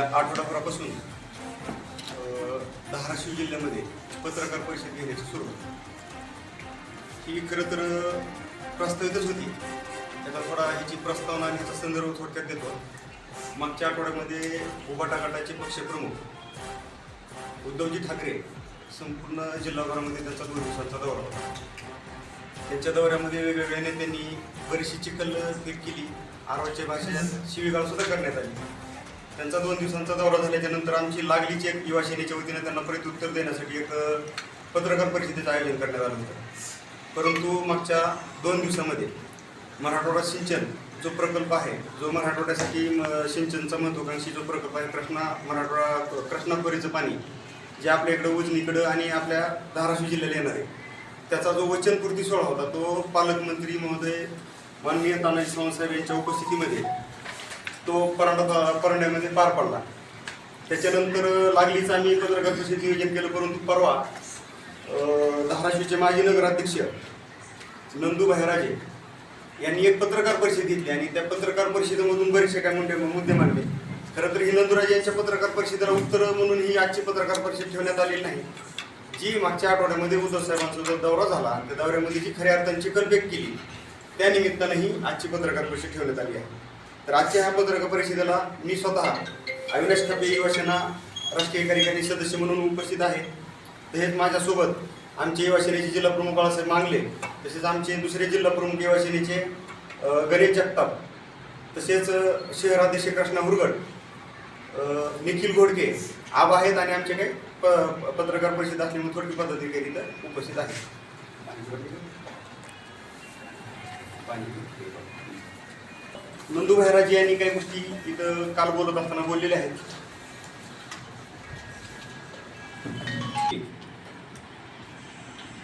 आठवडाभरापासून धाराशिव जिल्ह्यामध्ये पत्रकार परिषद घेण्याची सुरुवात ही खरं तर प्रस्तावितच होती. त्याचा थोडा ह्याची प्रस्तावना आणि ह्याचा संदर्भ थोडक्यात देतो. मागच्या आठवड्यामध्ये उभाटा गटाचे पक्षप्रमुख उद्धवजी ठाकरे संपूर्ण जिल्हाभरामध्ये त्यांचा 2 दिवसांचा दौरा होता. त्यांच्या दौऱ्यामध्ये वेगवेगळ्या नेत्यांनी बरीचशी चिखलफेक केली, आरवाच्या भाषेत शिवीगाळ सुद्धा करण्यात आली. त्यांचा 2 दिवसांचा दौरा झाल्याच्या नंतर आमची लागलीची एक युवा सेनेच्या वतीने त्यांना प्रत्युत्तर देण्यासाठी एक पत्रकार परिषदेचं आयोजन करण्यात आलं होतं. परंतु मागच्या 2 दिवसामध्ये मराठवाडा सिंचन जो प्रकल्प आहे, जो मराठवाड्यासाठी सिंचनचा महत्त्वाकांक्षी जो प्रकल्प आहे, कृष्णा खोरीचं पाणी जे आपल्या इकडं उजनीकडं आणि आपल्या धाराशिव जिल्ह्याला येणार आहे, त्याचा जो वचनपूर्ती सोहळा होता तो पालकमंत्री महोदय माननीय तानाजी सावंत यांच्या उपस्थितीमध्ये तो परंड्यामध्ये पार पडला. त्याच्यानंतर लागलीच आम्ही पत्रकार परिषद नियोजन केलं. परंतु परवा धाराशिवचे माजी नगराध्यक्ष नंदू भाईराजे यांनी एक पत्रकार परिषद घेतली आणि त्या पत्रकार परिषदेमधून बरेचसे काय मुद्दे मांडले. खरं तर ही नंदूराजे यांच्या पत्रकार परिषदेला उत्तर म्हणून ही आजची पत्रकार परिषद ठेवण्यात आलेली नाही. जी मागच्या आठवड्यामध्ये उद्धव साहेबांचा जो दौरा झाला, त्या दौऱ्यामध्ये जी खऱ्या अर्थाने चिखलफेक केली, त्या निमित्तानं ही आजची पत्रकार परिषद ठेवण्यात आली आहे. तर आजच्या ह्या पत्रकार परिषदेला मी स्वतः अविनाश खापे युवा सेना राष्ट्रीय कार्यकारी सदस्य म्हणून उपस्थित आहे. तसेच माझ्यासोबत आमचे युवा सेनेचे जिल्हा प्रमुख बाळासाहेब मांगले, तसेच आमचे दुसरे जिल्हा प्रमुख युवा सेनेचे गणेश जगताप, तसेच शहराध्यक्ष कृष्णा हुरगड, निखिल घोडके आबा आहेत आणि आमचे काही पत्रकार परिषद असल्यामुळे थोडकी पदाधिकारी इथं उपस्थित आहेत. नंदू भाईराजे यांनी काही गोष्टी इथं काल बोलत असताना बोललेल्या आहेत.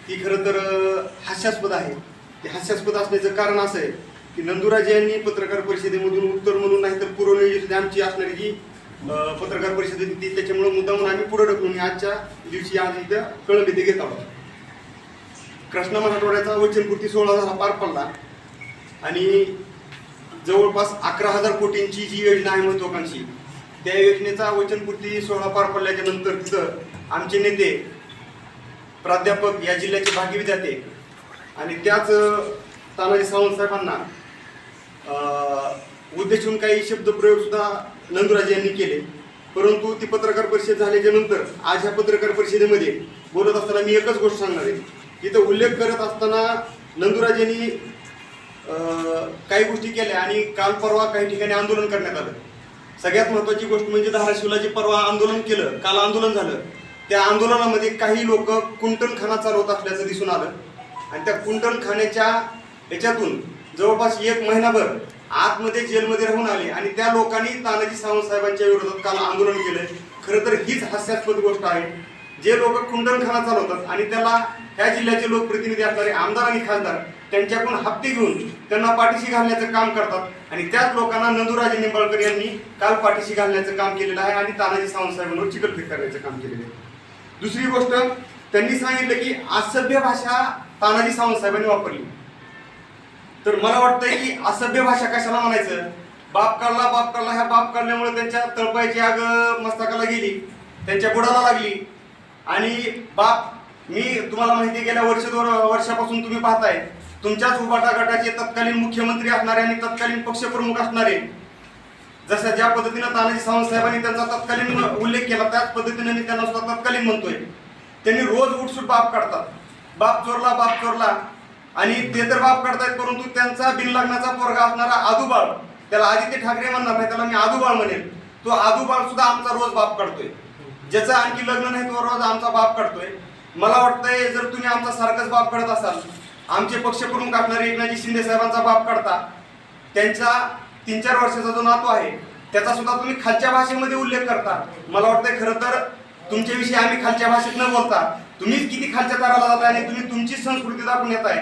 ती खरं तर हास्यास्पद आहे. ते हास्यास्पद असण्याचं कारण असं आहे की नंदूराजे यांनी पत्रकार परिषदेमधून उत्तर म्हणून नाही तर पूर्वनियोजित आमची असणारी जी पत्रकार परिषद होती त्याच्यामुळे मुद्दा म्हणून आम्ही पुढे ढकलून आजच्या दिवशी आज इथं कळंब इथे घेत आहोत. कृष्णा मराठवाड्याचा वचनपूर्ती सोहळा झाला, पार पडला आणि जवळपास 11,000 कोटींची जी योजना आहे महत्त्वाकांक्षी, त्या योजनेचा वचनपूर्ती सोहळा पार पडल्याच्या नंतर तिथं आमचे नेते प्राध्यापक या जिल्ह्याचे भाग्य विधाते आणि त्याच तानाजी सावंत साहेबांना उद्देशून काही शब्दप्रयोग सुद्धा नंदूराजे यांनी केले. परंतु ती पत्रकार परिषद झाल्याच्या नंतर आज ह्या पत्रकार परिषदेमध्ये बोलत असताना मी एकच गोष्ट सांगणार आहे. इथं उल्लेख करत असताना नंदूराजेंनी काही गोष्टी केल्या आणि काल परवा काही ठिकाणी आंदोलन करण्यात आलं. सगळ्यात महत्त्वाची गोष्ट म्हणजे धाराशिवला जे परवा आंदोलन केलं, काल आंदोलन झालं, त्या आंदोलनामध्ये काही लोक कुंटलखाना चालवत असल्याचं दिसून आलं आणि त्या कुंटलखान्याच्या याच्यातून जवळपास 1 महिनाभर आतमध्ये जेलमध्ये राहून आले आणि त्या लोकांनी तानाजी सावंत साहेबांच्या विरोधात काल आंदोलन केलं. खरं तर हीच हास्यास्पद गोष्ट आहे. जे लोक कुंटलखाना चालवतात आणि त्याला ह्या जिल्ह्याचे लोकप्रतिनिधी असणारे आमदार आणि खासदार त्यांच्याकडून हप्ते घेऊन त्यांना पाठीशी घालण्याचं काम करतात आणि त्याच लोकांना नंदूराजे निंबाळकर यांनी काल पाठीशी घालण्याचं काम केलेलं आहे आणि तानाजी सावंत साहेबांवर चिखलफेक करण्याचं काम केलेलं आहे. दुसरी गोष्ट, त्यांनी सांगितलं की असभ्य भाषा तानाजी सावंत साहेबांनी वापरली. तर मला वाटतंय की असभ्य भाषा कशाला म्हणायचं? बाप काढला, ह्या बाप काढल्यामुळे त्यांच्या तळपायची आग मस्तकाला गेली, त्यांच्या बुडाला लागली आणि बाप, मी तुम्हाला माहिती आहे गेल्या 1-2 वर्षापासून तुम्ही पाहताय तुमच्याच उभाटा गटाचे तत्कालीन मुख्यमंत्री असणारे आणि तत्कालीन पक्षप्रमुख असणारे, जसं ज्या पद्धतीनं तानाजी सावंत साहेबांनी त्यांचा तत्कालीन उल्लेख केला त्याच पद्धतीने मी त्यांना सुद्धा तत्कालीन म्हणतोय. त्यांनी रोज उठसूट बाप काढतात, बाप चोरला आणि ते तर बाप काढतायत, परंतु त्यांचा बिनलग्नाचा पोरगा असणारा आदूबाळ, त्याला आदित्य ठाकरे म्हणणार नाही, त्याला मी आदूबाळ म्हणेल, तो आदूबाळ सुद्धा आमचा रोज बाप काढतोय. ज्याचं आणखी लग्न नाही तो रोज आमचा बाप काढतोय. मला वाटतंय जर तुम्ही आमचा सारखंच बाप काढत असाल, आमचे पक्षप्रमुख असणारे एकनाथजी शिंदे साहेबांचा बाप काढता, त्यांचा 3-4 वर्षाचा जो नातू आहे त्याचा सुद्धा तुम्ही खालच्या भाषेमध्ये उल्लेख करता. मला वाटतंय खरं तर तुमच्याविषयी आम्ही खालच्या भाषेत न बोलता तुम्हीच किती खालच्या दाराला जाताय आणि तुम्ही तुमची संस्कृती दाखवून येत आहे.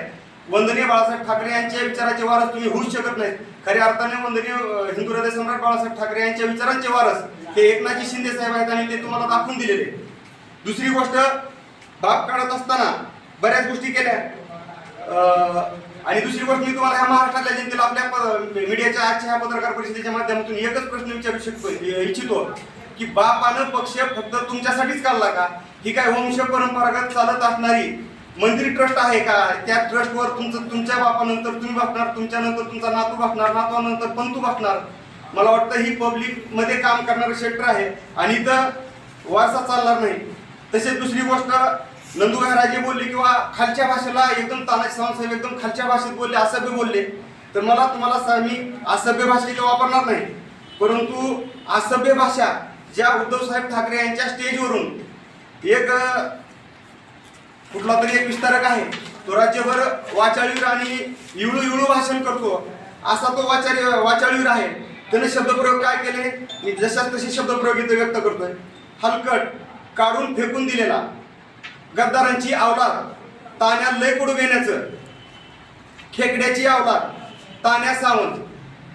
वंदनीय बाळासाहेब ठाकरे यांच्या विचाराचे वारस तुम्ही होऊच शकत नाहीत. खऱ्या अर्थाने वंदनीय हिंदू हृदय सम्राट बाळासाहेब ठाकरे यांच्या विचारांचे वारस हे एकनाथजी शिंदे साहेब आहेत आणि ते तुम्हाला दाखवून दिलेले. दुसरी गोष्ट, बाप काढत असताना बऱ्याच गोष्टी केल्या आणि दुसरी गोष्ट, मी तुम्हाला ह्या महाराष्ट्रातल्या जनतेला आपल्या मीडियाच्या आजच्या ह्या पत्रकार परिषदेच्या माध्यमातून एकच प्रश्न विचारू इच्छितो की बापानं पक्ष फक्त तुमच्यासाठीच काढला का? ही काय वंश परंपरागत चालत असणारी मंत्री ट्रस्ट आहे का? त्या ट्रस्टवर तुमच्या बापानंतर तुम्ही बसणार, तुमच्यानंतर तुमचा नातू बसणार, नातवानंतर पंतू बसणार. मला वाटतं ही पब्लिक मध्ये काम करणारं क्षेत्र आहे आणि इथं वारसा चालणार नाही. तसेच दुसरी गोष्ट, नंदुभाई राजे बोलले किंवा खालच्या भाषेला एकदम तानाजी सावंत एकदम खालच्या भाषेत बोलले, असभ्य बोलले. तर तुम्हाला मी असभ्य भाषा इथे वापरणार नाही, परंतु असभ्य भाषा ज्या उद्धवसाहेब ठाकरे यांच्या स्टेजवरून एक कुठला तरी एक विस्तारक आहे, तो राज्यभर वाचाळीवर आणि इळू भाषण करतो, असा तो वाचाळीवर आहे. त्याने शब्दप्रयोग काय केले, मी जशाच तसे शब्दप्रयोग इथे व्यक्त करतोय. हलकट, काढून फेकून दिलेला, गद्दारांची अवलाद, तान्या लय कडू घेण्याचं, खेकड्याची अवलाद, तान्या सावंत.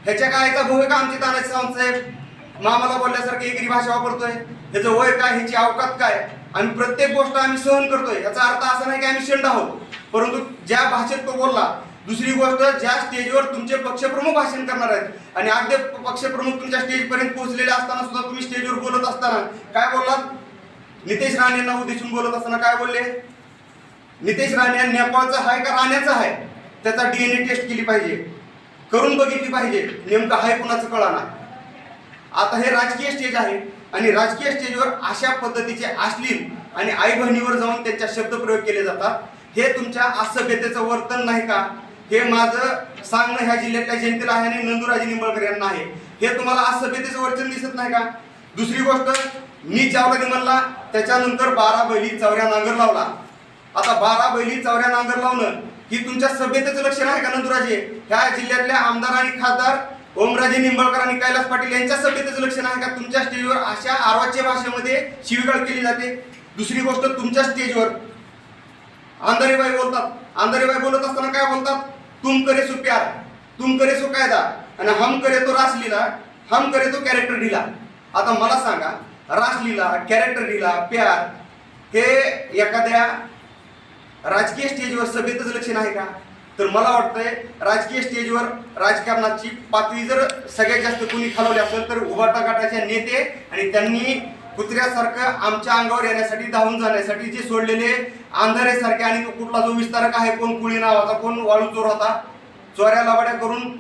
ह्याच्या कायचा भूमिका आमची तानाजी सावंत साहेब मामाला बोलल्यासारखी एकरी भाषा वापरतोय. ह्याचं वय काय, ह्याची अवकात काय, आणि प्रत्येक गोष्ट आम्ही सहन करतोय. याचा अर्थ असा नाही की आम्ही शेंड आहोत, परंतु ज्या भाषेत तो बोलला. दुसरी गोष्ट, ज्या स्टेजवर तुमचे पक्षप्रमुख भाषण करणार आहेत आणि अगदी पक्षप्रमुख तुमच्या स्टेजपर्यंत पोहोचलेले असताना सुद्धा तुम्ही स्टेजवर बोलत असताना काय बोललात? नितेश राणेंना उद्देशून बोलत असताना काय बोलले? नितेश राणे नेपाळचा आहे का राण्याचा आहे, त्याचा DNA टेस्ट केली पाहिजे, करून बघितली पाहिजे, नेमकं आहे कुणाचं कळाना. आता हे राजकीय स्टेज आहे आणि राजकीय स्टेजवर अशा पद्धतीचे अश्लील आणि आई बहिणीवर जाऊन त्यांच्या शब्दप्रयोग केले जातात. हे तुमच्या असभ्यतेचं वर्तन नाही का? हे माझं सांगणं ह्या जिल्ह्यातल्या जनतेला आहे आणि नंदुराजे निंबाळकर यांना आहे. हे तुम्हाला असभ्यतेचं वर्तन दिसत नाही का? दुसरी गोष्ट, मी चावला निमलला, त्याच्यानंतर 12 बैली चौऱ्या नांगर लावला. आता 12 बैली चौऱ्या नांगर लावणं ही तुमच्या सभ्यतेचं लक्षण आहे का नंदुराजे? ह्या जिल्ह्यातल्या आमदार आणि खासदार ओमराजे निंबाळकर आणि कैलास पाटील यांच्या सभ्यतेचं लक्षण आहे का? तुमच्या स्टेजवर अशा अर्वाच्य भाषेमध्ये शिवीगाळ केली जाते. दुसरी गोष्ट, तुमच्या स्टेजवर अंधारेबाई बोलतात. अंधारेबाई बोलत असताना काय बोलतात? तुम करे सो प्यार, तुम करे सो कायदा, आणि हम करे तो रासलीला, हम करे तो कॅरेक्टर ढिला. आता मला सांगा, रासलीला, कॅरेक्टर ढिला, प्यार हे एखाद्या राजकीय स्टेजवर सभ्यतेचं लक्षण आहे का? तर मला वाटतंय राजकीय स्टेजवर राजकारणाची पातळी जर सगळ्यात जास्त कोणी खालवली असेल तर उभाटा गटाचे नेते, आणि त्यांनी कुत्र्यासारखं आमच्या अंगावर येण्यासाठी, धावून जाण्यासाठी जे सोडलेले अंधारेसारखे, आणि तो कुठला जो विस्तारक आहे, कोण कुळी नावाचा, कोण वाळू चोर होता, चोऱ्या लावाड्या करून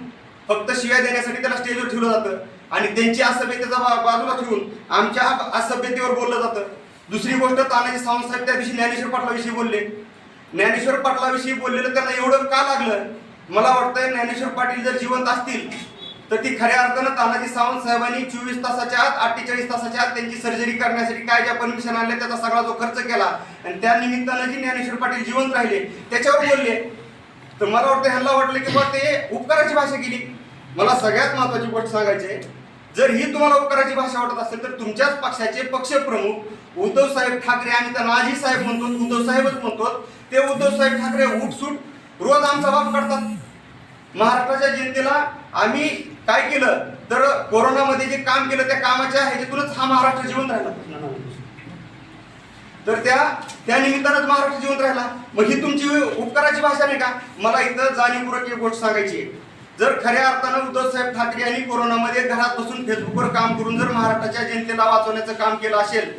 फक्त शिव्या देण्यासाठी त्याला स्टेजवर ठेवलं जातं आणि त्यांची असभ्यतेचा बाजूला ठेवून आमच्या असभ्यतेवर बोललं जातं. दुसरी गोष्ट, तानाजी सावंत साहेब त्या दिवशी ज्ञानेश्वर पाटलाविषयी बोलले. ज्ञानेश्वर पाटलाविषयी बोललेलं त्यांना एवढं का लागलं? मला वाटतंय ज्ञानेश्वर पाटील जर जिवंत असतील तर ती खऱ्या अर्थानं तानाजी सावंत साहेबांनी 24 तासाच्या आत, 48 तासाच्या आत त्यांची सर्जरी करण्यासाठी काय ज्या परमिशन आणल्या त्याचा सगळा जो खर्च केला आणि त्या निमित्तानं जी ज्ञानेश्वर पाटील जिवंत राहिले त्याच्यावर बोलले. तर मला वाटतं ह्यांना वाटलं की बा ते उपकाराची भाषा केली. मला सगळ्यात महत्वाची गोष्ट सांगायची आहे, जर ही तुम्हाला उपकाराची भाषा वाटत असेल तर तुमच्याच पक्षाचे पक्षप्रमुख उद्धव साहेब ठाकरे, आम्ही त्यांना आजी साहेब म्हणतो, उद्धव साहेबच म्हणतो, ते उद्धव साहेब ठाकरे उठसूट रोज आमचा बाप काढतात. महाराष्ट्राच्या जनतेला आम्ही काय केलं तर कोरोनामध्ये जे काम केलं त्या कामाच्या ह्याच्यातूनच हा महाराष्ट्र जिवंत राहिला. तर त्या निमित्तानंच महाराष्ट्र जिवंत राहिला. मग ही तुमची उपकाराची भाषा नाही का? मला इथं जाणीवपूर्वक एक गोष्ट सांगायची आहे, जर खऱ्या अर्थानं उद्धव साहेब ठाकरे यांनी कोरोनामध्ये घरात बसून फेसबुकवर काम करून जर महाराष्ट्राच्या जनतेला वाचवण्याचं काम केलं असेल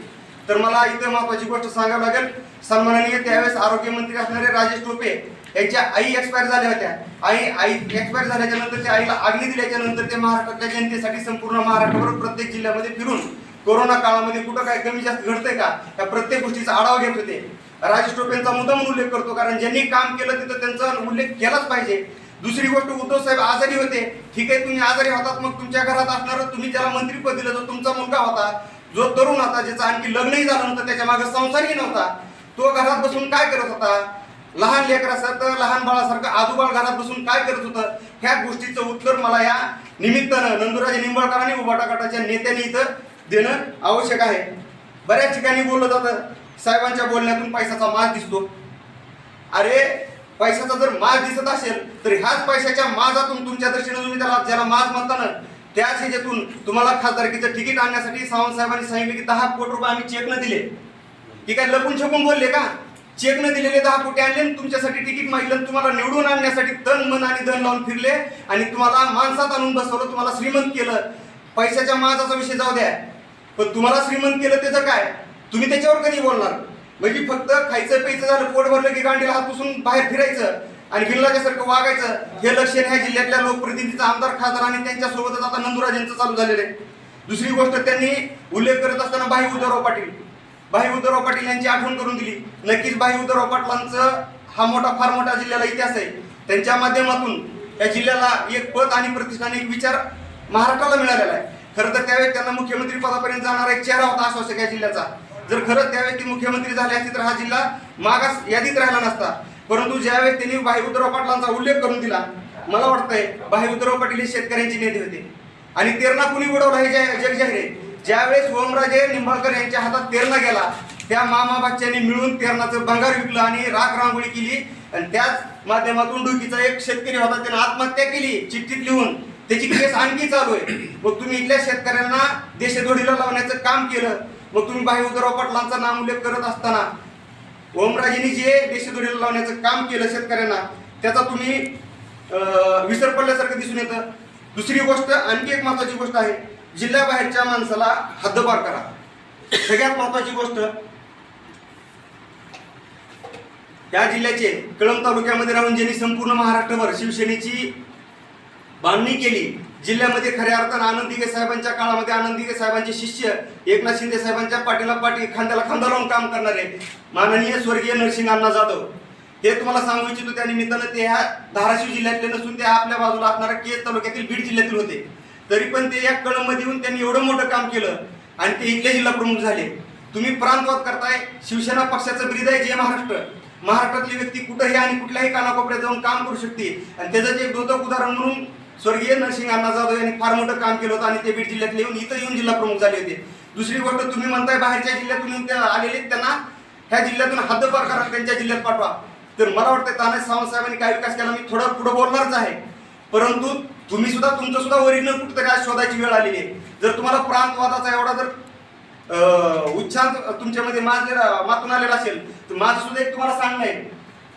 तर मला इथे महत्वाची गोष्ट सांगावी लागेल. सन्माननीय त्यावेळेस आरोग्यमंत्री असणारे राजेश टोपे यांच्या आई एक्सपायर झाल्या होत्या. आई एक्सपायर झाल्याच्या नंतर त्या आईला अग्नी दिल्याच्या नंतर ते महाराष्ट्राच्या जनतेसाठी संपूर्ण महाराष्ट्रावर प्रत्येक जिल्ह्यामध्ये फिरून कोरोना काळामध्ये कुठं काय कमी जास्त घडतंय का त्या प्रत्येक गोष्टीचा आढावा घेत होते. राजेश टोपेंचा मुद्दाम उल्लेख करतो कारण ज्यांनी काम केलं तिथं त्यांचा उल्लेख केलाच पाहिजे. दुसरी गोष्ट, उद्धव साहेब आजारी होते, ठीक आहे, तुम्ही आजारी होतात, मग तुमच्या घरात असणार तुम्ही ज्याला मंत्रीपद दिलं, जो तुमचा मुलगा होता, जो तरुण होता, ज्याचं आणखी लग्नही झालं नव्हतं, त्याच्या मागे संसारही नव्हता, तो घरात बसून काय करत होता? लहान लेकरासारखं, लहान बाळासारखं आजूबाळ घरात बसून काय करत होतं? ह्या गोष्टीचं उत्तर मला या निमित्तानं नंदुराजे निंबाळकर आणि उभाटा गटाच्या नेत्यांनी इथं देणं आवश्यक आहे. बऱ्याच ठिकाणी बोललं जातं साहेबांच्या बोलण्यातून पैशाचा माज दिसतो. अरे पैशाचा जर माज दिसत असेल तर ह्याच पैशाच्या माजातून तुमच्या दृष्टीने तुम्ही ज्याला माज म्हणता ना त्याच ह्याच्यातून तुम्हाला खासदारकीचं तिकीट आणण्यासाठी सावंत साहेबांनी सांगितले की 10 कोटी रुपये आम्ही चेकनं दिले. की काय लपून छपून बोलले का? चेकनं दिलेले 10 कोटी आणले, तुमच्यासाठी तिकीट मागलं, तुम्हाला निवडून आणण्यासाठी तन मन आणि धन लावून फिरले आणि तुम्हाला माणसात आणून बसवलं, तुम्हाला श्रीमंत केलं. पैशाच्या माजाचा विषय जाऊ द्या, पण तुम्हाला श्रीमंत केलं त्याचं काय, तुम्ही त्याच्यावर कधी बोलणार? म्हणजे फक्त खायचं प्यायचं झालं, पोट भरलं की गांडीला हात पुसून बाहेर फिरायचं आणि गिल्लाच्यासारखं वागायचं, हे लक्षण ह्या जिल्ह्यातल्या लोकप्रतिनिधीचा, आमदार, खासदार आणि त्यांच्यासोबतच आता नंदुराजेंचं चालू झालेलं आहे. दुसरी गोष्ट, त्यांनी उल्लेख करत असताना भाई उद्धवराव पाटील यांची आठवण करून दिली. नक्कीच भाई उद्धवराव पाटलांचं हा फार मोठा जिल्ह्याला इतिहास आहे. त्यांच्या माध्यमातून या जिल्ह्याला एक पद आणि प्रतिष्ठान, एक विचार महाराष्ट्राला मिळालेला आहे. खरं तर त्यावेळेस त्यांना मुख्यमंत्री पदापर्यंत जाणारा एक चेहरा होता आश्वासक या जिल्ह्याचा. जर खरंच त्यावेळेस ते मुख्यमंत्री झाले असते तर हा जिल्हा मागास यादीत राहिला नसता. परंतु ज्यावेळेस त्यांनी भाई उद्धवराव पाटलांचा उल्लेख करून दिला, मला वाटतंय भाई उद्धवराव पाटील हे शेतकऱ्यांचे नेते होते आणि तेरणा कुणी उडवला हे जग जाहीर आहे. ज्यावेळेस ओमराजे निंबाळकर यांच्या हातात तेरणा गेला, त्या मामा बाच्यांनी मिळून तेरणाचं भंगार विकलं आणि राख रांगोळी केली आणि त्याच माध्यमातून डुकीचा एक शेतकरी होता, त्याने आत्महत्या केली चिठ्ठीत लिहून. त्याची केस आणखी चालू आहे. मग तुम्ही इथल्या शेतकऱ्यांना देशद्रोहीला लावण्याचं काम केलं. मग तुम्ही भाई उद्धवराव पाटलांचा नाम उल्लेख करत असताना ओमराजेंनी जे देशद्रोहीला लावण्याचं काम केलं शेतकऱ्यांना, त्याचा तुम्ही विसर पडल्यासारखं दिसून येतं. दुसरी गोष्ट, आणखी एक महत्वाची गोष्ट आहे, जिल्ह्याबाहेरच्या माणसाला हद्दपार करा. सगळ्यात महत्वाची गोष्ट, या जिल्ह्याचे कळंब तालुक्यामध्ये राहून ज्यांनी संपूर्ण महाराष्ट्रभर शिवसेनेची बांधणी केली, जिल्ह्यामध्ये खऱ्या अर्थानं आनंद दिघे साहेबांच्या काळामध्ये आनंद दिघे साहेबांचे शिष्य, एकनाथ शिंदे साहेबांच्या खांद्याला खांदा लावून काम करणारे माननीय स्वर्गीय नरसिंह अण्णा जाधव, हे तुम्हाला सांगू इच्छितो. त्या निमित्तानं ते ह्या धाराशिव जिल्ह्यातले नसून ते आपल्या बाजूला असणाऱ्या केज तालुक्यातील बीड जिल्ह्यातील होते. तरी पण ते या कळंबमध्ये येऊन त्यांनी एवढं मोठं काम केलं आणि ते इथले जिल्हा प्रमुख झाले. तुम्ही प्रांतवाद करताय. शिवसेना पक्षाचं ब्रीद आहे जे महाराष्ट्रातली व्यक्ती कुठेही आणि कुठल्याही कानाकोपऱ्यात जाऊन काम करू शकते. आणि त्याचं एक द्योतक उदाहरण म्हणून स्वर्गीय नरसिंह अण्णा जाधव यांनी फार मोठं काम केलं होतं आणि ते बीड जिल्ह्यातले येऊन इथं येऊन जिल्हा प्रमुख झाले होते. दुसरी गोष्ट, तुम्ही म्हणताय बाहेरच्या जिल्ह्यातून आलेले त्यांना ह्या जिल्ह्यातून हद्दपार करा, त्यांच्या जिल्ह्यात पाठवा. तर मला वाटतं तानाजी सावंत साहेबांनी काय विकास केला, मी थोडं पुढे बोलणारच आहे. परंतु तुम्ही सुद्धा तुमचं सुद्धा ओरिजिनल कुठं काय शोधायची वेळ आलेली आहे. जर तुम्हाला प्रांतवादाचा एवढा जर उच्चार तुमच्यामध्ये मातून आलेला असेल, तर माझं सुद्धा एक तुम्हाला सांगणं आहे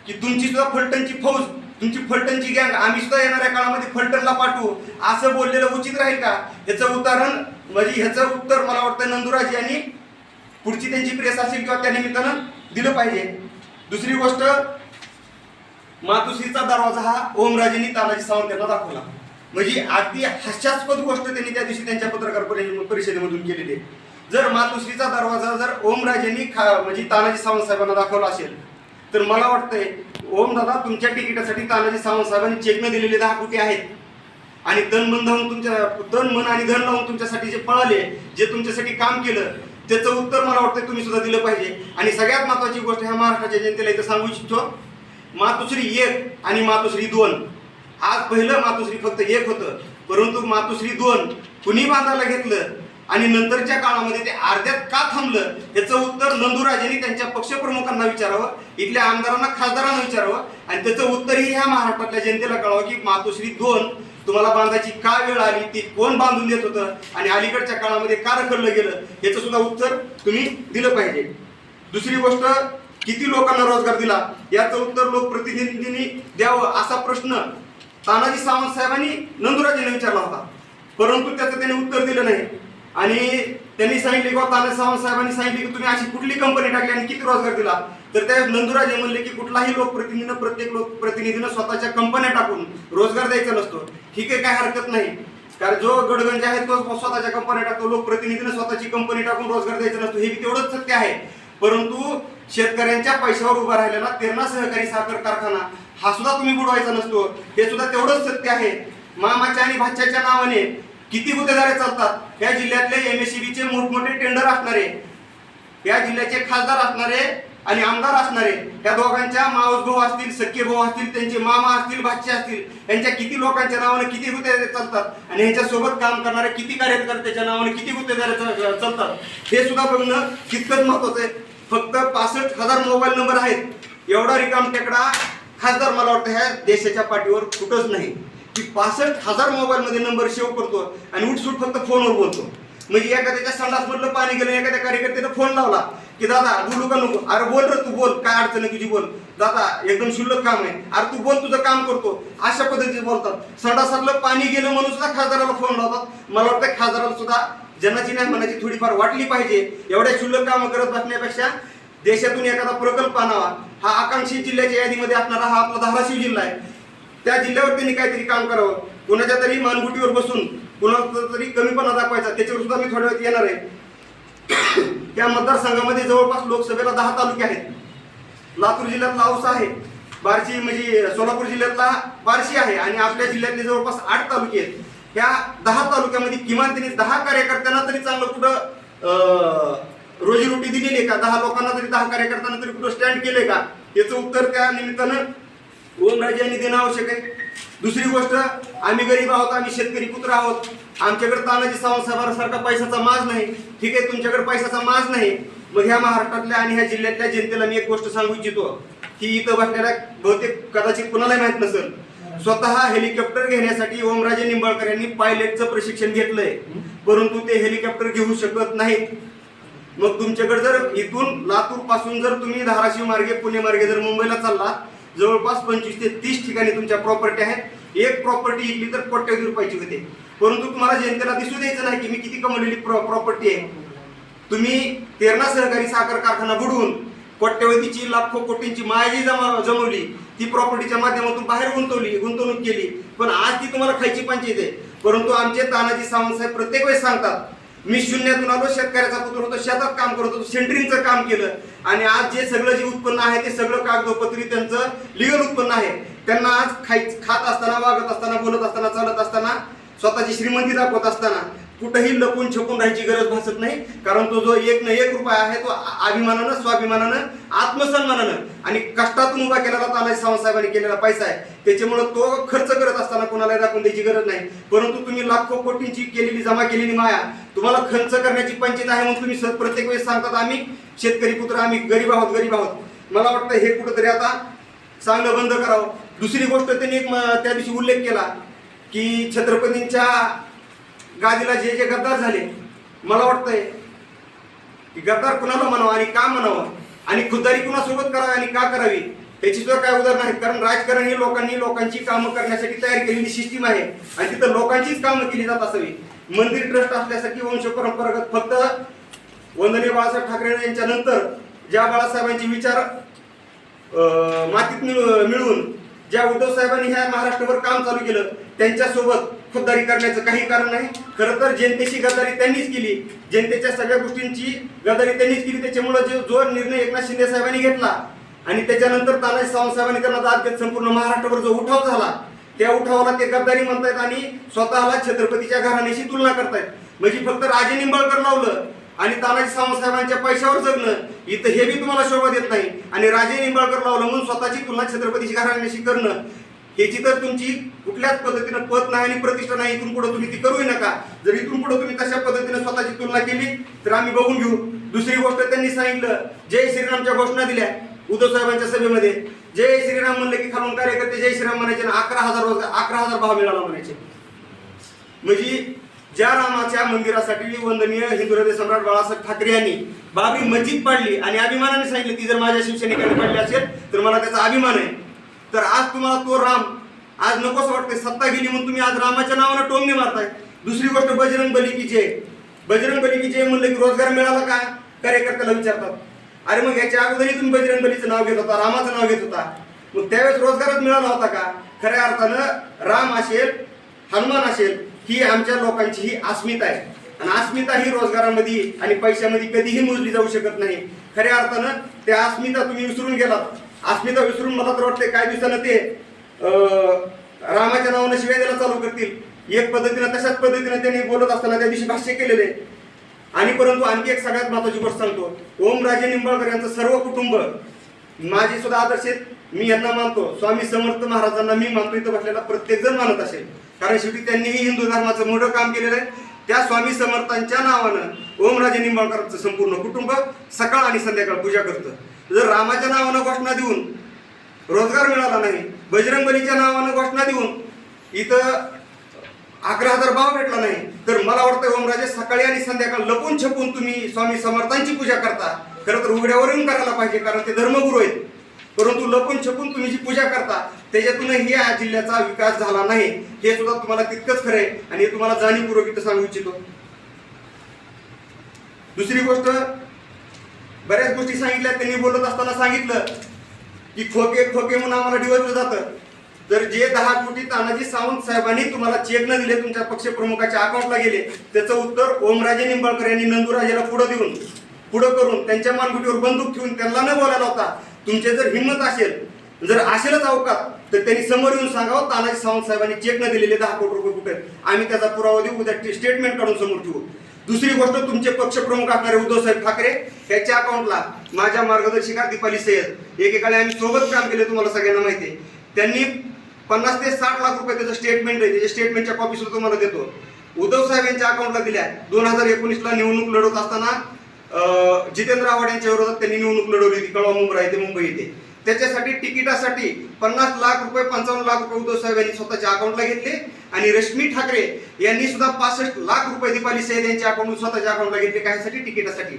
की तुमची सुद्धा फलटणची फौज, तुमची फलटणची गँग आम्ही सुद्धा येणाऱ्या काळामध्ये फलटणला पाठवू, असं बोललेलं उचित राहील का? ह्याचं उदाहरण म्हणजे ह्याचं उत्तर मला वाटतं नंदुराजी यांनी पुढची त्यांची प्रेस असेल किंवा त्या निमित्तानं दिलं पाहिजे. दुसरी गोष्ट, मातोश्रीचा दरवाजा हा ओमराजेंनी तानाजी सावंत यांना दाखवला. म्हणजे अगदी हास्यास्पद गोष्ट त्यांनी त्या दिवशी त्यांच्या पत्रकार परिषदेमधून केलेली आहे. जर मातोश्रीचा दरवाजा जर ओमराजेंनी म्हणजे तानाजी सावंत साहेबांना दाखवला असेल, तर मला वाटतंय ओम दादा तुमच्या तिकिटासाठी तानाजी सावंत साहेबांनी चेक न दिलेले 10 कोटी आहेत आणि तन मन आणि धन लावून तुमच्यासाठी जे पळाले, जे तुमच्यासाठी काम केलं, त्याचं उत्तर मला वाटतं तुम्ही सुद्धा दिलं पाहिजे. आणि सगळ्यात महत्वाची गोष्ट ह्या महाराष्ट्राच्या जनतेला इथं सांगू इच्छितो, मातोश्री 1 आणि मातोश्री 2. आज पहिलं मातोश्री फक्त 1 होतं, परंतु मातोश्री 2 कुणी बांधायला घेतलं आणि नंतरच्या काळामध्ये ते अर्ध्यात का थांबलं, याचं उत्तर नंदुराजेंनी त्यांच्या पक्षप्रमुखांना विचारावं, इथल्या आमदारांना, खासदारांना विचारावं आणि त्याचं उत्तरही ह्या महाराष्ट्रातल्या जनतेला कळावं की मातोश्री 2 तुम्हाला बांधायची का वेळ आली, ती कोण बांधून देत होतं आणि अलीकडच्या काळामध्ये का रखडलं गेलं, याचं सुद्धा उत्तर तुम्ही दिलं पाहिजे. दुसरी गोष्ट, किती लोकांना रोजगार दिला याचं उत्तर लोकप्रतिनिधींनी द्यावं, असा प्रश्न तानाजी सावंत साहेबांनी नंदुराजेंना विचारला होता, परंतु त्याचं त्यांनी उत्तर दिलं नाही. आणि त्यांनी सांगितले किंवा तानाजी सावंत साहेबांनी सांगितले की तुम्ही अशी कुठली कंपनी टाकली आणि किती रोजगार दिला, तर त्या नंदुराजे म्हणले की कुठलाही लोकप्रतिनिधीनं, प्रत्येक लोकप्रतिनिधीनं स्वतःच्या कंपन्या टाकून रोजगार द्यायचा नसतो. ठीक आहे, काय हरकत नाही, कारण जो गडगंज आहे तो स्वतःच्या कंपन्या टाकतो, लोकप्रतिनिधीनं स्वतःची कंपनी टाकून रोजगार द्यायचा नसतो, हे तेवढंच सत्य आहे. परंतु शेतकऱ्यांच्या पैशावर उभा राहिलेला तेरणा सहकारी साखर कारखाना हा सुद्धा तुम्ही बुडवायचा नसतो, हे सुद्धा तेवढंच सत्य आहे. मामाच्या आणि भाच्याच्या नावाने किती गुत्तेदारे चालतात. या जिल्ह्यातले MSCBचे मोठमोठे टेंडर असणारे, या जिल्ह्याचे खासदार असणारे आणि आमदार असणारे, या दोघांच्या मावस भाऊ असतील, सख्खे भाऊ असतील, त्यांचे मामा असतील, भाचे असतील, यांच्या किती लोकांच्या नावाने किती गुत्तेदारे चालतात आणि यांच्यासोबत काम करणारे किती कार्यकर्त्याच्या नावाने किती गुत्तेदारे चालतात, हे सुद्धा बघणं तितकंच महत्वाचं आहे. फक्त 65,000 मोबाईल नंबर आहेत, एवढा रिकाम टेकडा खासदार मला वाटतं ह्या देशाच्या पाठीवर कुठंच नाही की 65,000 मोबाईलमध्ये नंबर सेव्ह करतो आणि उठसूट फक्त फोनवर बोलतो. म्हणजे एखाद्याच्या संडासमधलं पाणी गेलं, एखाद्या कार्यकर्त्यानं फोन लावला की दादा बोलू का नको, अरे बोल रे तू बोल, काय अडचण आहे तुझी बोल, दादा एकदम शुल्लक काम आहे, अरे तू बोल तुझं काम करतो, अशा पद्धतीने बोलतात. संडासातलं पाणी गेलं म्हणून सुद्धा खासदाराला फोन लावतात. मला वाटतं खासदाराला सुद्धा जनाची नाही मनाची थोडीफार वाटली पाहिजे. एवढ्या क्षुल्लक कामं करत बसण्यापेक्षा देशातून एखादा प्रकल्प आणावा. हा आकांक्षित जिल्ह्याच्या यादीमध्ये असणारा हा आपला धाराशिव जिल्हा आहे. त्या जिल्ह्यावर त्यांनी काहीतरी काम करावं. कुणाच्या तरी मानगुटीवर बसून कुणाचा तरी कमीपणा दाखवायचा, त्याच्यावर सुद्धा मी थोड्या वेळात येणार आहे. त्या मतदारसंघामध्ये जवळपास लोकसभेला 10 तालुके आहेत. लातूर जिल्ह्यातला औसा आहे, बार्शी म्हणजे सोलापूर जिल्ह्यातला बार्शी आहे आणि आपल्या जिल्ह्यातले जवळपास 8 तालुके आहेत. ह्या 10 तालुक्यामध्ये किमान त्यांनी 10 कार्यकर्त्यांना तरी चांगलं कुठं रोजीरोटी दिलेली आहे का? 10 लोकांना तरी 10 कार्यकर्त्यांना तरी कुठं स्टँड केले का? याचं उत्तर त्या निमित्तानं ओमराजे यांनी देणं आवश्यक आहे. दुसरी गोष्ट, आम्ही गरीब आहोत, आम्ही शेतकरी पुत्र आहोत. आमच्याकडे तानाजी सावंत साहेबांसारखा पैशाचा माज नाही. ठीक आहे, तुमच्याकडे पैशाचा माज नाही. मग ह्या महाराष्ट्रातल्या आणि ह्या जिल्ह्यातल्या जनतेला मी एक गोष्ट सांगू इच्छितो की इथं बसलेल्या बहुतेक कदाचित कुणालाही माहित नसेल, स्वतः हेलिकॉप्टर घेण्यासाठी ओमराजे निंबाळकर यांनी पायलटचं प्रशिक्षण घेतलंय, परंतु ते हेलिकॉप्टर घेऊ शकत नाहीत. मग तुमच्याकडे जर इथून लातूर पासून जर तुम्ही धाराशिव मार्गे पुणे मार्गे जर मुंबईला चालला, जवळपास 25 ते 30 ठिकाणी तुमच्या प्रॉपर्टी आहेत. एक प्रॉपर्टी विकली तर कोट्यवधी रुपयाची होते, परंतु तुम्हाला जनतेला दिसू द्यायचं नाही की मी किती कमवलेली प्रॉपर्टी आहे. तुम्ही तेरणा सहकारी साखर कारखाना बुडवून कोट्यवधीची लाखो कोटींची मायाजी जमवली, ती प्रॉपर्टीच्या माध्यमातून बाहेर गुंतवणूक केली, पण आज ती तुम्हाला खायची पंचायत आहे. परंतु आमचे तानाजी सावंत साहेब प्रत्येक वेळेस सांगतात, मी शून्यातून आलो, शेतकऱ्याचा पुत्र होतो, शेतात काम करत होतो, सेंटरिंगचं काम केलं आणि आज जे सगळं जे उत्पन्न आहे ते सगळं कागदोपत्री त्यांचं लिगल उत्पन्न आहे. त्यांना आज खात असताना, वागत असताना, बोलत असताना, चालत असताना, स्वतःची श्रीमंती दाखवत असताना कुठेही लपून छपून राहायची गरज भासत नाही. कारण तो जो 1 ना 1 रुपया आहे तो अभिमानानं, स्वाभिमानानं, आत्मसन्मानानं आणि कष्टातून उभा केलेला तानाजी सावंत साहेबांनी केलेला पैसा आहे. त्याच्यामुळे तो खर्च करत असताना कोणाला दाखवून द्यायची गरज नाही. परंतु तुम्ही लाखो कोटींची जमा केलेली माया तुम्हाला खर्च करण्याची पंचायत आहे म्हणून तुम्ही प्रत्येक वेळेस सांगतात आम्ही शेतकरी पुत्र, आम्ही गरीब आहोत. मला वाटतं हे कुठंतरी आता चांगलं बंद करावं. दुसरी गोष्ट त्यांनी त्या दिवशी उल्लेख केला की छत्रपतींच्या गादीला जे जे गद्दार झाले, मला वाटतंय की गद्दार कुणाला म्हणावं आणि का म्हणावं आणि खुद्दारी कुणासोबत करावी आणि का करावी याची सुद्धा काय उदाहरण आहेत. कारण राजकारण ही लोकांची कामं करण्यासाठी तयार केलेली सिस्टीम आहे आणि तिथं लोकांचीच कामं केली जात असावी. मंदिर ट्रस्ट असल्यासाठी वंश परंपरागत फक्त वंदनीय बाळासाहेब ठाकरे यांच्या नंतर ज्या बाळासाहेबांचे विचार मातीत मिळवून ज्या उद्धव साहेबांनी ह्या महाराष्ट्रावर काम चालू केलं त्यांच्यासोबत खुद्दारी करण्याचं काही कारण नाही. खरं तर जनतेची गद्दारी त्यांनीच केली, जनतेच्या सगळ्या गोष्टींची गद्दारी त्यांनीच केली. त्याच्यामुळे जो निर्णय एकनाथ शिंदे साहेबांनी घेतला आणि त्याच्यानंतर तानाजी सावंत साहेबांनी त्यांना दाद देत संपूर्ण महाराष्ट्रावर जो उठाव झाला, त्या उठावाला ते गद्दारी म्हणतायत आणि स्वतःला छत्रपतीच्या घराण्याशी तुलना करतायत. म्हणजे फक्त राजे निंबाळकर लावलं आणि तानाजी सावंत साहेबांच्या पैशावर जगणं इथं हे बी तुम्हाला शोभा देत नाही आणि राजे निंबाळकर लावलं म्हणून स्वतःची तुलना छत्रपतीची घराण्याशी करणं ह्याची तर तुमची कुठल्याच पद्धतीनं पत नाही आणि प्रतिष्ठा नाही. इथून पुढे तुम्ही ती करूही नका. जर इथून पुढे तुम्ही तशा पद्धतीने स्वतःची तुलना केली तर आम्ही बघून घेऊ. दुसरी गोष्ट, त्यांनी सांगितलं जय श्रीरामच्या घोषणा दिल्या उद्धव साहेबांच्या सभेमध्ये. जय श्रीराम म्हणलं की खालून कार्यकर्ते जय श्रीराम म्हणायचे आणि 11,000 भाव मिळाला म्हणायचे. म्हणजे ज्या रामाच्या मंदिरासाठी वंदनीय हिंदू हृदय सम्राट बाळासाहेब ठाकरे यांनी बाबरी मस्जिद पाडली आणि अभिमानाने सांगितलं ती जर माझ्या शिवसैनिकांनी पाडली असेल तर मला त्याचा अभिमान आहे. तर आज तुम्हाला तो राम आज नकोच वाटतंय, सत्ता गेली म्हणून तुम्ही आज रामाच्या नावानं टोमणे मारताय. दुसरी गोष्ट, बजरंग बली की जय म्हणलं की रोजगार मिळाला का कार्यकर्त्याला विचारतात. अरे मग याच्या अगोदरही तुम्ही बजरंग बलीचं नाव घेत होता, रामाचं नाव घेत होता, मग त्यावेळेस रोजगारच मिळाला होता का? खऱ्या अर्थानं राम असेल, हनुमान असेल, ही आमच्या लोकांची ही अस्मिता आहे आणि अस्मिता ही रोजगारामध्ये आणि पैशामध्ये कधीही मोजली जाऊ शकत नाही. खऱ्या अर्थानं त्या अस्मिता तुम्ही विसरून गेलात. अस्मिता विसरून मला तर वाटते काही दिवसानं ते रामाच्या नावानं शिवाय द्यायला चालू करतील. एक पद्धतीनं तशाच पद्धतीने त्यांनी बोलत असताना त्या दिवशी भाष्य केलेले. आणि परंतु आणखी एक सगळ्यात महत्वाची गोष्ट सांगतो, ओमराजे निंबाळकर यांचं सर्व कुटुंब माझे सुद्धा आदर्श आहेत. मी यांना मानतो, स्वामी समर्थ महाराजांना मी मानतो, इथं बसलेला प्रत्येक जण मानत असेल. कारण शेवटी त्यांनीही हिंदू धर्माचं मोठं काम केलेलं आहे. त्या स्वामी समर्थांच्या नावानं ओमराजे निंबाळकरांचं संपूर्ण कुटुंब सकाळ आणि संध्याकाळ पूजा करतं. जर रामाच्या नावानं घोषणा देऊन रोजगार मिळाला नाही, बजरंग बलीच्या नावानं घोषणा देऊन इथं 11,000 भाव भेटला नाही, तर मला वाटतं ओमराजे सकाळी आणि संध्याकाळ लपून छपून तुम्ही स्वामी समर्थांची पूजा करता. खरं तर उघड्यावरून करायला पाहिजे कारण ते धर्मगुरू आहेत, परंतु लपून छपून तुम्ही जी पूजा करता त्याच्यातूनही या जिल्ह्याचा विकास झाला नाही. हे सुद्धा तुम्हाला तितकंच खरं आहे आणि हे तुम्हाला जाणीवपूर्वक इथं सांगू इच्छितो. दुसरी गोष्ट, बऱ्याच गोष्टी सांगितल्या त्यांनी बोलत असताना सांगितलं की खोके खोके म्हणून आम्हाला डिवचलं जातं. तर जे 10 कोटी तानाजी सावंत साहेबांनी तुम्हाला चेक न दिले, तुमच्या पक्षप्रमुखाच्या अकाउंटला गेले, त्याचं उत्तर ओमराजे निंबाळकर यांनी नंदूराजेला पुढं करून त्यांच्या मानगुटीवर बंदूक ठेवून त्यांना न बोलायला होता. तुमचे जर हिंमत असेल, जर असेलच अवकात, तर त्यांनी समोर येऊन सांगावं तानाजी सावंत साहेबांनी चेक न दिलेले 10 कोटी रुपये कुठे. आम्ही त्याचा पुरावा देऊ, उद्या स्टेटमेंट काढून समोर ठेवू. दुसरी गोष्ट, तुमचे पक्षप्रमुख असणारे उद्धवसाहेब ठाकरे त्याच्या अकाउंटला माझ्या मार्गदर्शिका दीपाली सय्यद, एकेकाळी आम्ही सोबत काम केले, तुम्हाला सगळ्यांना माहिती आहे, त्यांनी 50 ते 60 लाख रुपये त्याचं स्टेटमेंट आहे, त्याच्या स्टेटमेंटच्या कॉपी सुद्धा तुम्हाला देतो, उद्धव साहेब यांच्या अकाउंटला दिल्या. 2019ला निवडणूक लढवत असताना जितेंद्र आव्हाड यांच्या विरोधात त्यांनी निवडणूक लढवली होती, कळवा मुंब्रा येथे, मुंबई येथे. त्याच्यासाठी तिकिटासाठी 50 लाख रुपये 55 लाख रुपये उद्धव साहेब यांनी स्वतःच्या अकाउंटला घेतले. आणि रश्मी ठाकरे यांनी सुद्धा 65 लाख रुपये दीपाली सय्यद यांच्या अकाउंट स्वतःच्या अकाउंटला घेतले. कशासाठी? तिकिटासाठी.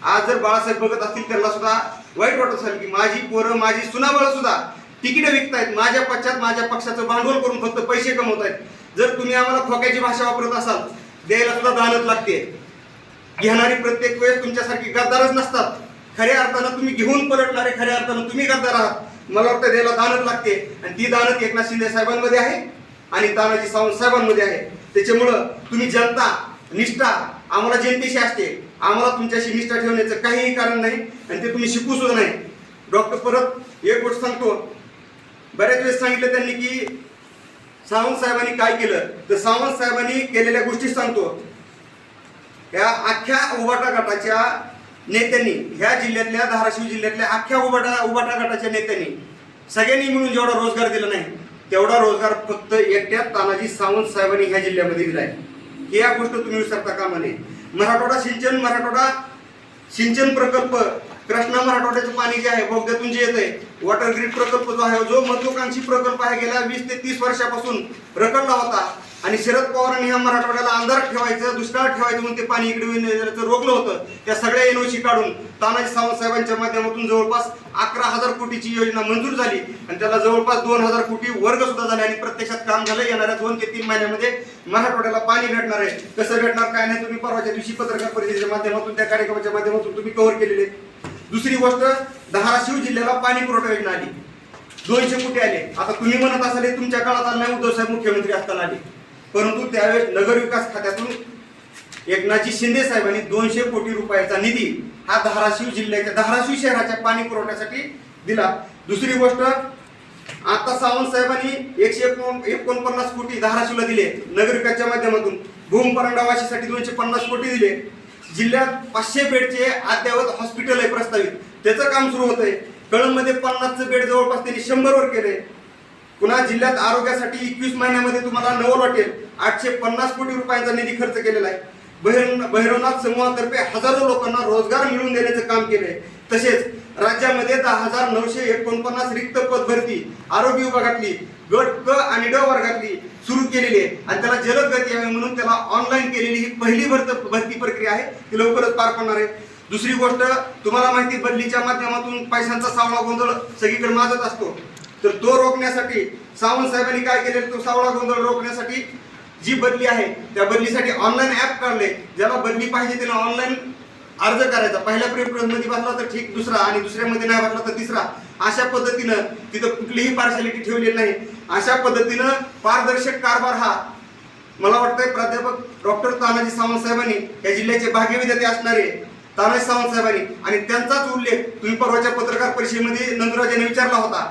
आज जर बाळासाहेब बघत असतील त्यांना सुद्धा वाईट वाटत असेल की माझी पोरं, माझी सुनाबळ सुद्धा तिकीट विकतायत, माझ्या पश्चात माझ्या पक्षाचं भांडवल करून फक्त पैसे कमवतायत. जर तुम्ही आम्हाला खोक्याची भाषा वापरत असाल, द्यायला सुद्धा दानत लागते. घेणारी प्रत्येक वेळेस तुमच्यासारखी गद्दारच नसतात. खऱ्या अर्थानं तुम्ही घेऊन पलटणारे, खऱ्या अर्थानं तुम्ही गद्दार आहात. मला वाटतं द्यायला दानत लागते, आणि ती दानत एकनाथ शिंदे साहेबांमध्ये आहे आणि तानाजी सावंत साहेबांमध्ये आहे. त्याच्यामुळं तुम्ही जनता, निष्ठा आम्हाला जनतेशी असते, आम्हाला तुमच्याशी निष्ठा ठेवण्याचं काहीही कारण नाही, आणि ते तुम्ही शिकू सुद्धा नाही. डॉक्टर, परत एक गोष्ट सांगतो, बऱ्याच वेळेस सांगितलं त्यांनी की सावंत साहेबांनी काय केलं, तर सावंत साहेबांनी केलेल्या गोष्टी सांगतो. या अख्ख्या उबाटा गटाच्या नेत्यांनी, ह्या जिल्ह्यातल्या, धाराशिव जिल्ह्यातल्या अख्ख्या उबाटा गटाच्या नेत्यांनी सगळ्यांनी मिळून जेवढा रोजगार दिला नाही, तेवढा रोजगार फक्त एकट्या तानाजी सावंत साहेबांनी ह्या जिल्ह्यामध्ये दिलाय. ही या गोष्ट तुम्ही विसरता कामा नये. मराठवाडा सिंचन प्रकल्प, कृष्णा मराठवाड्याचं पाणी जे आहे बोगद्यातून जे येत आहे, वॉटर ग्रीड प्रकल्प जो आहे, जो महत्वाकांक्षी प्रकल्प आहे, गेल्या 20 ते 30 वर्षापासून रखडला होता. आणि शरद पवारांनी ह्या मराठवाड्याला अंधार ठेवायचं, दुष्काळ ठेवायचं म्हणून ते पाणी इकडे रोखलं होतं. त्या सगळ्या एनओसी काढून तानाजी सावंत साहेबांच्या माध्यमातून जवळपास 11,000 कोटीची योजना मंजूर झाली, आणि त्याला जवळपास 2,000 कोटी वर्ग सुद्धा झाले, आणि प्रत्यक्षात काम झालं. येणाऱ्या 2 ते 3 महिन्यामध्ये मराठवाड्याला पाणी भेटणार आहे. कसं भेटणार काय नाही, तुम्ही परवाच्या दिवशी पत्रकार परिषदेच्या माध्यमातून, त्या कार्यक्रमाच्या माध्यमातून तुम्ही कव्हर केलेले. दुसरी गोष्ट, धाराशिव जिल्ह्याला पाणी पुरवठा योजना आली, 200 कोटी आले. आता तुम्ही म्हणत असाल हे तुमच्या काळात आलं नाही, उद्धव साहेब मुख्यमंत्री असताना आले, परंतु त्यावेळेस नगरविकास खात्यातून एकनाथजी शिंदे साहेबांनी 200 कोटी रुपयाचा निधी हा धाराशिव शहराच्या पाणी पुरवठ्यासाठी दिला. दुसरी गोष्ट, आता सावंत साहेबांनी 149 कोटी धाराशिवला दिले नगरविकासच्या माध्यमातून. भूमपरांडा वाशीसाठी 250 कोटी दिले. जिल्ह्यात 500 बेडचे अद्ययावत हॉस्पिटल आहे प्रस्तावित, त्याचं काम सुरू होत आहे. कळंबमध्ये 50चं बेड जवळपास त्यांनी 100वर केले. पुन्हा जिल्ह्यात आरोग्यासाठी 21 महिन्यामध्ये तुम्हाला नवल वाटेल 850 कोटी रुपयांचा निधी खर्च केलेला आहे. भैरवनाथ समूहातर्फे हजारो लोकांना रोजगार मिळवून देण्याचं काम केलंय. तसेच राज्यामध्ये 10,949 रिक्त पद भरती आरोग्य विभागातली गट क आणि ड वर्गातली सुरू केलेली आहे, आणि त्याला जलद गती यावी म्हणून त्याला ऑनलाईन केलेली ही पहिली भरती प्रक्रिया आहे, ती लवकरच पार पडणार आहे. दुसरी गोष्ट, तुम्हाला माहिती, बदलीच्या माध्यमातून पैशांचा सावळा गोंधळ सगळीकडे माजत असतो, तर तो रोखण्यासाठी सावंत साहेबांनी काय केले, तो सावळा गोंधळ रोखण्यासाठी जी बदली आहे त्या बदलीसाठी ऑनलाईन ऍप काढले. ज्याला बदली पाहिजे त्याला ऑनलाईन अर्ज करायचा. पहिल्या प्रेफरन्समध्ये बसला तर ठीक, दुसरा, आणि दुसऱ्यामध्ये नाही बसला तर तिसरा. अशा पद्धतीनं तिथं कुठलीही पार्शालिटी ठेवलेली नाही. अशा पद्धतीनं पारदर्शक कारभार हा, मला वाटतंय प्राध्यापक डॉक्टर तानाजी सावंत साहेबांनी, या जिल्ह्याचे भाग्यविधाते असणारे तानाजी सावंत साहेबांनी, आणि त्यांचाच उल्लेख तुम्ही परवाच्या पत्रकार परिषदेमध्ये नंदुराजाने विचारला होता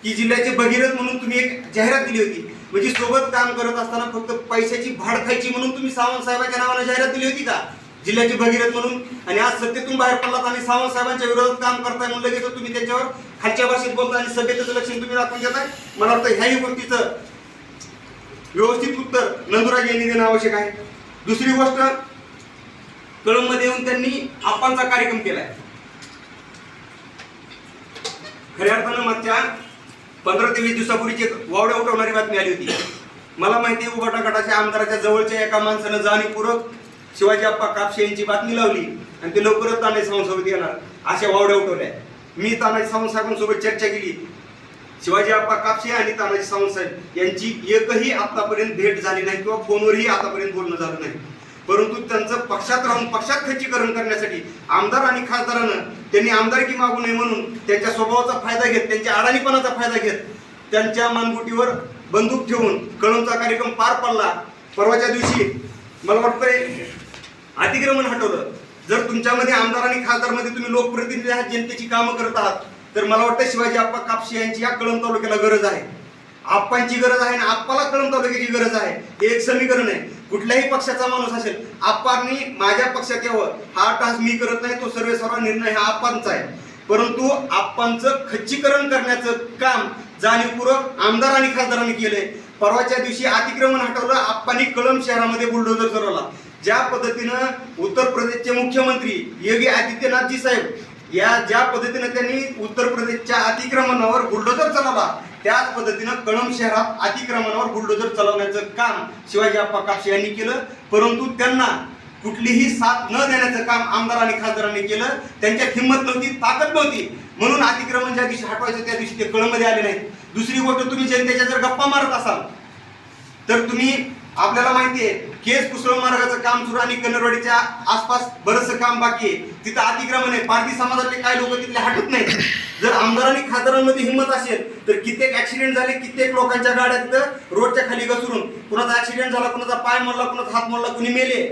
की जिल्ह्याचे भगीरथ म्हणून तुम्ही एक जाहिरात दिली होती. म्हणजे सोबत काम करत असताना फक्त पैशाची भाड खायची म्हणून तुम्ही सावंत साहेबांच्या नावाने जाहिरात दिली होती का, जिल्ह्याचे भगीरथ म्हणून? आणि आज सत्तेतून बाहेर पडलात आणि सावंत साहेबांच्या विरोधात काम करताय म्हणून लगेच तुम्ही त्यांच्यावर खालच्या भाषेत बोलताय आणि सभेचं लक्षण तुम्ही दाखवून देताय. मला वाटतं ह्याही गोष्टीचं व्यवस्थित उत्तर नंदुराज यांनी देणं आवश्यक आहे. दुसरी गोष्ट, कळंबमध्ये येऊन त्यांनी आपांचा कार्यक्रम केलाय. खऱ्या अर्थानं मागच्या 15 ते 20 दिवसापूर्वीची वावड्या उठवणारी बातमी आली होती. मला माहिती आहे, उबाटा गटाच्या आमदाराच्या जवळच्या एका माणसानं जाणीवपूर्वक शिवाजी आप्पा कापसे यांची बातमी लावली, आणि ते लवकरच तानाजी सावंत सोबत येणार अशा वावड्या उठवल्या. मी तानाजी सावंत साहेबांसोबत चर्चा केली. शिवाजी आप्पा कापसे आणि तानाजी सावंत साहेब यांची एकही आतापर्यंत भेट झाली नाही, किंवा फोनवरही आतापर्यंत बोलणं झालं नाही. परंतु त्यांचं पक्षात राहून पक्षात खच्चीकरण करण्यासाठी आमदार आणि खासदारानं त्यांनी आमदारकी मागू नये म्हणून त्यांच्या स्वभावाचा फायदा घेत, त्यांच्या अडाणीपणाचा फायदा घेत, त्यांच्या मानगुटीवर बंदूक ठेवून कळमचा कार्यक्रम पार पडला. परवाच्या दिवशी मला वाटतंय अतिक्रमण हटवलं. जर तुमच्यामध्ये आमदार आणि खासदारमध्ये तुम्ही लोकप्रतिनिधी आहात, जनतेची कामं करत आहात, तर मला वाटतं शिवाजी आप्पा कापसे यांची या कळंब तालुक्याला गरज आहे. आप्पांची गरज आहे आणि आप्पाला कळंब तालुक्याची गरज आहे. हे एक समीकरण आहे. कुठल्याही पक्षाचा माणूस असेल, आप्पांनी माझ्या पक्षात यावं हा टास्क मी करत नाही, तो सर्वेसर्वा निर्णय हा आप्पांचा आहे. परंतु आप्पांचं खच्चीकरण करण्याचं काम जाणीवपूर्वक आमदार आणि खासदारांनी केलंय. परवाच्या दिवशी अतिक्रमण हटवलं. आप्पांनी कळंब शहरामध्ये बुलडोजर चालवला. ज्या पद्धतीनं उत्तर प्रदेशचे मुख्यमंत्री योगी आदित्यनाथजी साहेब ज्या पद्धतीनं त्यांनी उत्तर प्रदेशच्या अतिक्रमणावर बुलडोजर चालवला, त्याच पद्धतीनं कळंब शहरात अतिक्रमणावर बुलडोजर चालवण्याचं काम शिवाजी आप्पा कापसे यांनी केलं. परंतु त्यांना कुठलीही साथ न देण्याचं काम आमदार आणि खासदारांनी केलं. त्यांच्यात हिंमत नव्हती, ताकद नव्हती, म्हणून अतिक्रमण ज्या दिवशी हटवायचं त्या दिवशी ते कळंबमध्ये आले नाहीत. दुसरी गोष्ट, तुम्ही जनतेच्या जर गप्पा मारत असाल तर तुम्ही, आपल्याला माहिती आहे केस कुसळ मार्गाचं काम सुरू आणि कन्नरवाडीच्या आसपास बरंचसं काम बाकी आहे. तिथं अतिक्रमण आहे. पारधी समाजातले काही लोक तिथले हटत नाहीत. जर आमदार आणि खासदारांमध्ये हिंमत असेल तर कित्येक ऍक्सिडेंट झाले, कित्येक लोकांच्या गाड्या तिथं रोडच्या खाली घसरून, कुणाचा ऍक्सिडेंट झाला, कुणाचा पाय मोडला, कुणाचा हात मोडला, कुणी मेले.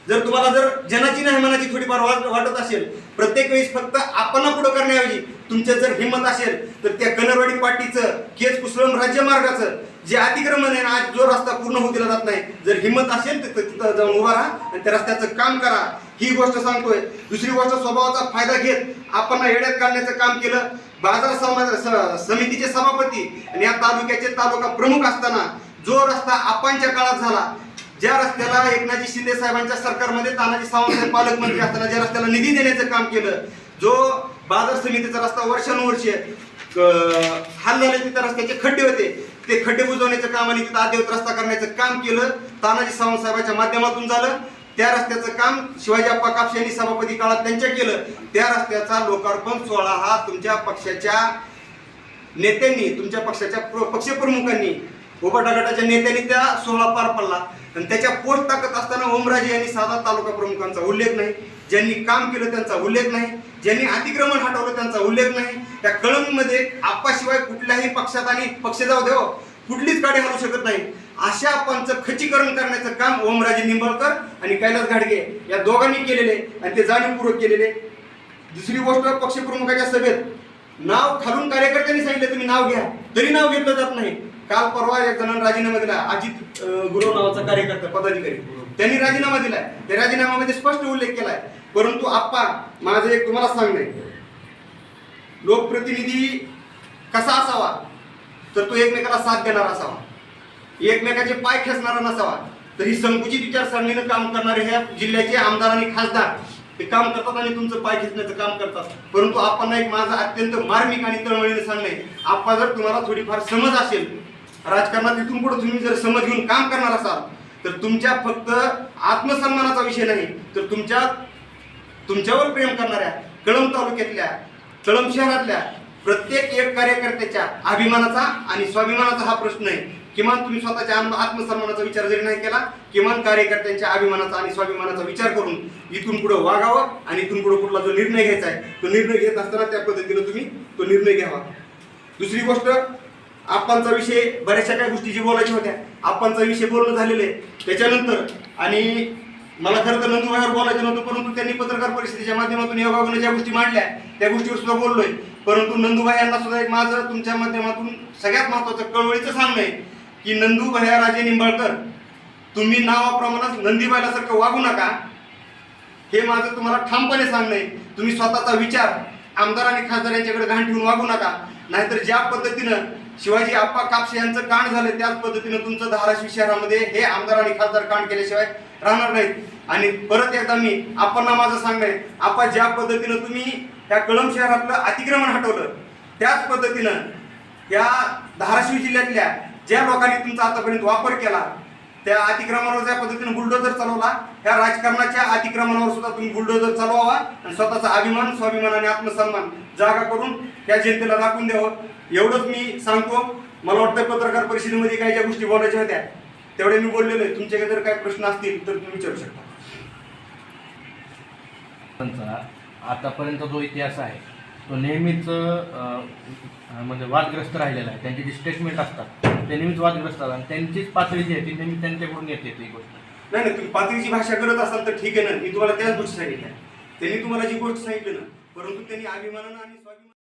जर तुम्हाला जर जनाची नाही मनाची थोडीफार वाटत असेल, प्रत्येक वेळेस फक्त आपण पुढे करण्याऐवजी तुमच्या जर हिंमत असेल तर त्या कन्नरवाडी पाटीचं केस कुसळम राज्यमार्गाचं जे अतिक्रमण आहे ना, आज जो रस्ता पूर्ण होऊ दिला जात नाही, जर हिंमत असेल तर तिथं जाऊन उभा राहा आणि त्या रस्त्याचं काम करा. ही गोष्ट सांगतोय. दुसरी गोष्ट, स्वभावाचा फायदा घेत आपण येड्यात काढण्याचं काम केलं. बाजार समितीचे सभापती आणि या तालुक्याचे तालुका प्रमुख असताना जो रस्ता आपांच्या काळात झाला, ज्या रस्त्याला एकनाथजी शिंदे साहेबांच्या सरकारमध्ये तानाजी सावंत पालकमंत्री असताना ज्या रस्त्याला निधी देण्याचं काम केलं, जो बाजार समितीचा रस्ता वर्षानुवर्षे हाल झाले, तिथं रस्त्याचे खड्डे होते, ते खड्डे बुजवण्याचं काम आणि तिथं अद्ययावत रस्ता करण्याचं काम केलं, तानाजी सावंत साहेबांच्या माध्यमातून झालं. त्या रस्त्याचं काम शिवाजी आप्पा कापसे यांनी सभापती काळात त्यांच्या केलं. त्या रस्त्याचा लोकार्पण सोहळा हा तुमच्या पक्षाच्या नेत्यांनी, तुमच्या पक्षाच्या पक्षप्रमुखांनी, उभाटा गटाच्या नेत्यांनी त्या सोहळा पार पडला. आणि त्याच्या पोस्ट टाकत असताना ओमराजे यांनी साधा तालुका प्रमुखांचा उल्लेख नाही, ज्यांनी काम केलं त्यांचा उल्लेख नाही, ज्यांनी अतिक्रमण हटवलं त्यांचा उल्लेख नाही. त्या कळंबमध्ये आप्पाशिवाय कुठल्याही पक्षात आणि पक्ष जाऊ देव कुठलीच गाडी हलू शकत नाही. अशा आप्पांचं खच्चीकरण करण्याचं काम ओमराजे निंबाळकर आणि कैलास घाडगे या दोघांनी केलेले आणि ते जाणीवपूर्वक केलेले. दुसरी गोष्ट, पक्षप्रमुखाच्या सभेत नाव खालून कार्यकर्त्यांनी सांगितलं तुम्ही नाव घ्या, तरी नाव घेतलं जात नाही. काल परवा एक जणांनी राजीनामा दिला, अजित गुरव नावाचा कार्यकर्ता पदाधिकारी, त्यांनी राजीनामा दिलाय. त्या राजीनाम्यामध्ये स्पष्ट उल्लेख केलाय. परंतु आप्पा, माझं एक तुम्हाला सांगणे, लोकप्रतिनिधी कसा असावा तर तो एकमेकाला साथ देणारा असावा, एकमेकाचे पाय खेचणारा नसावा. तर ही संकुचित विचारसरणीनं काम करणारे ह्या जिल्ह्याचे आमदार आणि खासदार ते काम करतात आणि तुमचं पाय खेचण्याचं काम करतात. परंतु आपण एक माझं अत्यंत मार्मिक आणि तळमळीने सांगणे, आप्पा, जर तुम्हाला थोडीफार समज असेल राजकारणात, इथून पुढे तुम्ही जर समज घेऊन काम करणार असाल तर तुमच्या फक्त आत्मसन्मानाचा विषय नाही, तर तुमच्यावर प्रेम करणाऱ्या कळंब तालुक्यातल्या, कळंब शहरातल्या प्रत्येक एक कार्यकर्त्याच्या अभिमानाचा आणि स्वाभिमानाचा हा प्रश्न आहे. किमान तुम्ही स्वतःच्या आत्मसन्मानाचा विचार जरी नाही केला, किमान कार्यकर्त्यांच्या अभिमानाचा आणि स्वाभिमानाचा विचार करून इथून पुढे वागावं आणि इथून पुढे कुठला जो निर्णय घ्यायचा आहे तो निर्णय घेत असताना त्या पद्धतीने तुम्ही तो निर्णय घ्यावा. दुसरी गोष्ट, आप्पांचा विषय बऱ्याचशा काही गोष्टी जी बोलायच्या होत्या, आप्पांचा विषय बोलणं झालेलं आहे त्याच्यानंतर. आणि मला खरं तर नंदुबाईवर बोलायचं नव्हतं, परंतु त्यांनी पत्रकार परिषदेच्या माध्यमातून योगायोगाने ज्या गोष्टी मांडल्या त्या गोष्टीवर सुद्धा बोललोय. परंतु नंदुबाई यांना सुद्धा एक माझं तुमच्या माध्यमातून सगळ्यात महत्त्वाचं कळवळीचं सांगणं आहे की नंदुबाई राजे निंबाळकर, तुम्ही नावाप्रमाणेच नंदीबाईलासारखं वागू नका. हे माझं तुम्हाला ठामपणे सांगणं आहे. तुम्ही स्वतःचा विचार आमदार आणि खासदार यांच्याकडे घाण ठेवून वागू नका, नाहीतर ज्या पद्धतीनं शिवाजी आप्पा कापसे यांचं कांड झालं त्याच पद्धतीनं तुमचं धाराशिव शहरामध्ये हे आमदार आणि खासदार कांड केल्याशिवाय राहणार नाहीत. आणि परत एकदा मी आप्पांना माझं सांगणं आहे, आप्पा, ज्या पद्धतीनं तुम्ही त्या कळंब शहरातलं अतिक्रमण हटवलं त्याच पद्धतीनं या धाराशिव जिल्ह्यातल्या ज्या लोकांनी तुमचा आतापर्यंत वापर केला, त्या अतिक्रमणावर ज्या पद्धतीने बुलडोजर चालवला, त्या राजकारणाच्या अतिक्रमणावर सुद्धा तुम्ही बुलडोजर चालवावा आणि स्वतःचा अभिमान, स्वाभिमान आणि आत्मसन्मान जागा करून त्या जनतेला दाखवून द्यावं. एवढंच मी सांगतो. मला वाटतं पत्रकार परिषदेमध्ये काही ज्या गोष्टी बोलायच्या होत्या तेवढे मी बोललेलो आहे. तुमच्याकडे जर काही प्रश्न असतील तर तुम्ही विचारू शकता. त्यांचा आतापर्यंत जो इतिहास आहे तो नेहमीच म्हणजे वादग्रस्त राहिलेला आहे. त्यांचे जे स्टेटमेंट असतात ते नेहमीच वादग्रस्त असतात आणि त्यांचीच पातळी जी आहे ती नेहमी त्यांच्याकडून येते ती गोष्ट. नाही तुम्ही पातळीची भाषा करत असाल तर ठीक आहे ना, मी तुम्हाला त्याच गोष्टी सांगितल्या. त्यांनी तुम्हाला जी गोष्ट सांगितली ना, परंतु त्यांनी अभिमानानं आणि